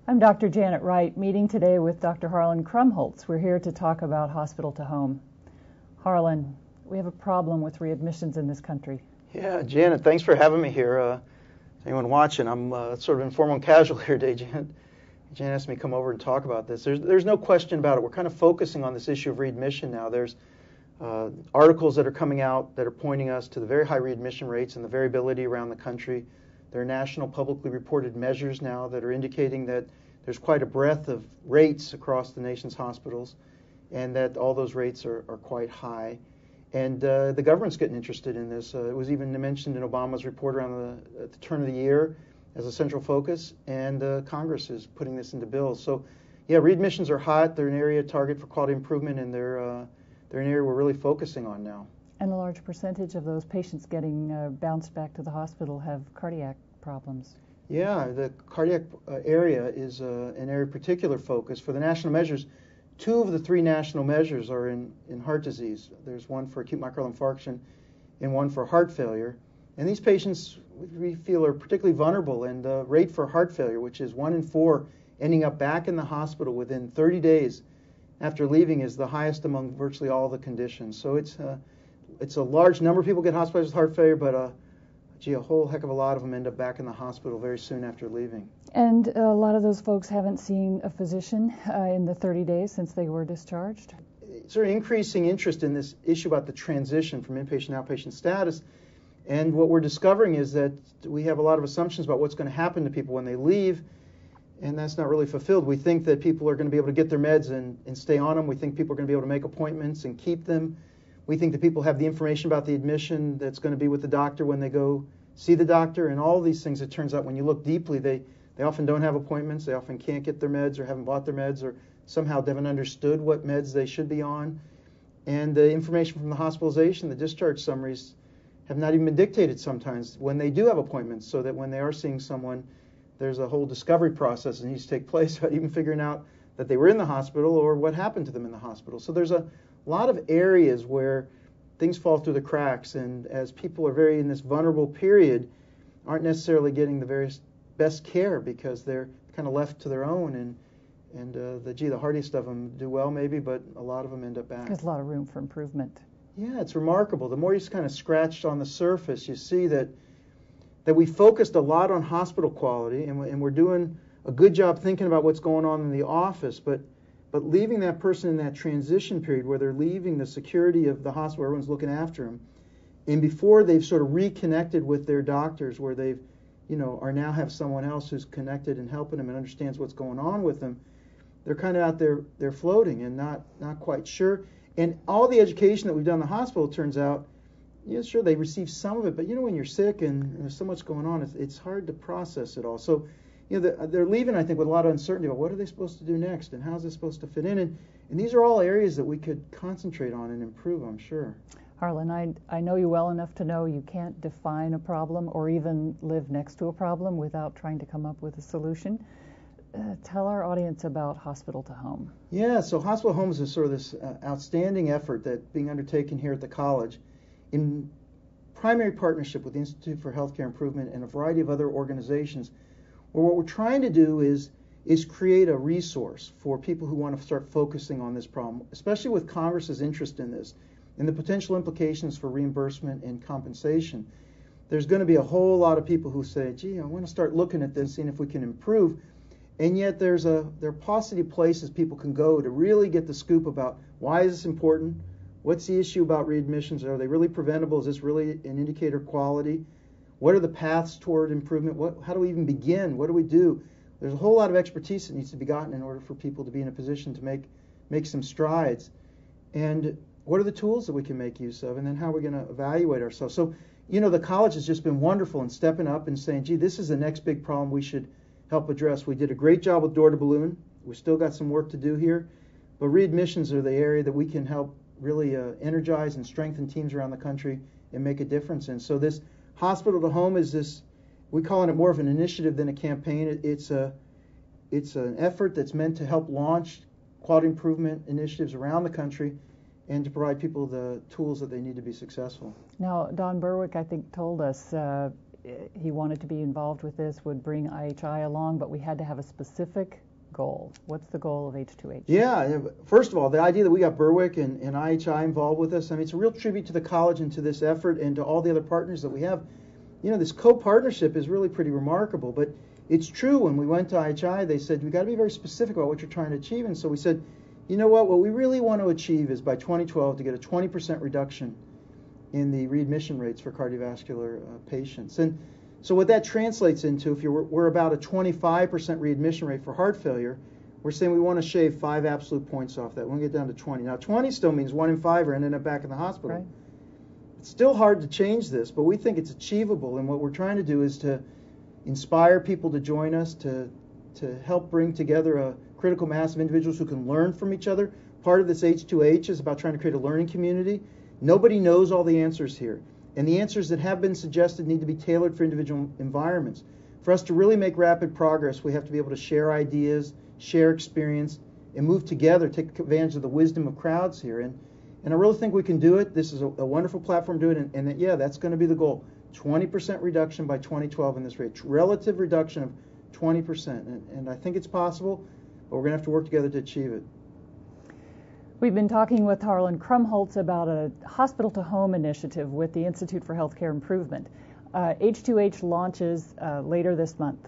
I'm Dr. Janet Wright, meeting today with Dr. Harlan Krumholtz. We're here to talk about hospital to home. Harlan, we have a problem with readmissions in this country. Yeah, Janet, thanks for having me here. Anyone watching, I'm sort of informal and casual here today, Janet. Janet asked me to come over and talk about this. There's no question about it. We're kind of focusing on this issue of readmission now. There's articles that are coming out that are pointing us to the very high readmission rates and the variability around the country. There are national publicly reported measures now that are indicating that there's quite a breadth of rates across the nation's hospitals, and that all those rates are quite high. And the government's getting interested in this. It was even mentioned in Obama's report around at the turn of the year as a central focus, and Congress is putting this into bills. So, yeah, readmissions are hot. They're an area target for quality improvement, and they're an area we're really focusing on now. And a large percentage of those patients getting bounced back to the hospital have cardiac problems. Yeah, the cardiac area is an area of particular focus. For the national measures, 2 of the 3 national measures are in heart disease. There's one for acute myocardial infarction and one for heart failure. And these patients, we feel, are particularly vulnerable. And the rate for heart failure, which is 1 in 4 ending up back in the hospital within 30 days after leaving, is the highest among virtually all the conditions. So it's a large number of people get hospitalized with heart failure, but a whole heck of a lot of them end up back in the hospital very soon after leaving. And a lot of those folks haven't seen a physician in the 30 days since they were discharged. Sort of increasing interest in this issue about the transition from inpatient to outpatient status. And what we're discovering is that we have a lot of assumptions about what's going to happen to people when they leave, and that's not really fulfilled. We think that people are going to be able to get their meds and stay on them. We think people are going to be able to make appointments and keep them. We think that people have the information about the admission that's going to be with the doctor when they go see the doctor, and all these things, it turns out, when you look deeply, they often don't have appointments, they often can't get their meds or haven't bought their meds, or somehow they haven't understood what meds they should be on. And the information from the hospitalization, the discharge summaries, have not even been dictated sometimes when they do have appointments, so that when they are seeing someone, there's a whole discovery process that needs to take place about even figuring out that they were in the hospital or what happened to them in the hospital. So there's a lot of areas where things fall through the cracks, and as people are very in this vulnerable period, aren't necessarily getting the very best care because they're kind of left to their own, and the hardiest of them do well maybe, but a lot of them end up back. There's a lot of room for improvement. Yeah, it's remarkable. The more you just kind of scratched on the surface, you see that we focused a lot on hospital quality, and we're doing a good job thinking about what's going on in the office, but leaving that person in that transition period where they're leaving the security of the hospital, everyone's looking after them, and before they've sort of reconnected with their doctors, where they've, are now have someone else who's connected and helping them and understands what's going on with them, they're kind of out there, they're floating and not quite sure. And all the education that we've done in the hospital, turns out, yeah, sure, they receive some of it, but when you're sick and there's so much going on, it's hard to process it all. So, they're leaving, I think, with a lot of uncertainty about what are they supposed to do next and how's this supposed to fit in. And these are all areas that we could concentrate on and improve, I'm sure. Harlan, I know you well enough to know you can't define a problem or even live next to a problem without trying to come up with a solution. Tell our audience about Hospital to Home. Yeah, so Hospital to Home is sort of this outstanding effort that's being undertaken here at the college in primary partnership with the Institute for Healthcare Improvement and a variety of other organizations, where what we're trying to do is create a resource for people who want to start focusing on this problem, especially with Congress's interest in this and the potential implications for reimbursement and compensation. There's going to be a whole lot of people who say, gee, I want to start looking at this, seeing if we can improve. And yet there are paucity of places people can go to really get the scoop about why is this important, what's the issue about readmissions, are they really preventable, is this really an indicator of quality? What are the paths toward improvement? How do we even begin? What do we do? There's a whole lot of expertise that needs to be gotten in order for people to be in a position to make some strides. And what are the tools that we can make use of? And then how are we going to evaluate ourselves? So, the college has just been wonderful in stepping up and saying, gee, this is the next big problem we should help address. We did a great job with Door to Balloon. We've still got some work to do here. But readmissions are the area that we can help really energize and strengthen teams around the country and make a difference in. So this Hospital to Home is this, we call it more of an initiative than a campaign. It's an effort that's meant to help launch quality improvement initiatives around the country and to provide people the tools that they need to be successful. Now, Don Berwick, I think, told us he wanted to be involved with this, would bring IHI along, but we had to have a specific goal. What's the goal of H2H? Yeah, first of all, the idea that we got Berwick and IHI involved with us, I mean, it's a real tribute to the college and to this effort and to all the other partners that we have. You know, this co-partnership is really pretty remarkable, but it's true. When we went to IHI, they said, we've got to be very specific about what you're trying to achieve. And so we said, you know what we really want to achieve is by 2012 to get a 20% reduction in the readmission rates for cardiovascular patients. And so what that translates into, if we're about a 25% readmission rate for heart failure, we're saying we want to shave 5 absolute points off that. We want to get down to 20. Now, 20 still means 1 in 5 are ending up back in the hospital. Right. It's still hard to change this, but we think it's achievable. And what we're trying to do is to inspire people to join us, to help bring together a critical mass of individuals who can learn from each other. Part of this H2H is about trying to create a learning community. Nobody knows all the answers here. And the answers that have been suggested need to be tailored for individual environments. For us to really make rapid progress, we have to be able to share ideas, share experience, and move together, take advantage of the wisdom of crowds here. And I really think we can do it. This is a wonderful platform to do it. And yeah, that's going to be the goal. 20% reduction by 2012 in this rate. Relative reduction of 20%. And I think it's possible, but we're going to have to work together to achieve it. We've been talking with Harlan Krumholtz about a hospital-to-home initiative with the Institute for Healthcare Improvement. H2H launches later this month.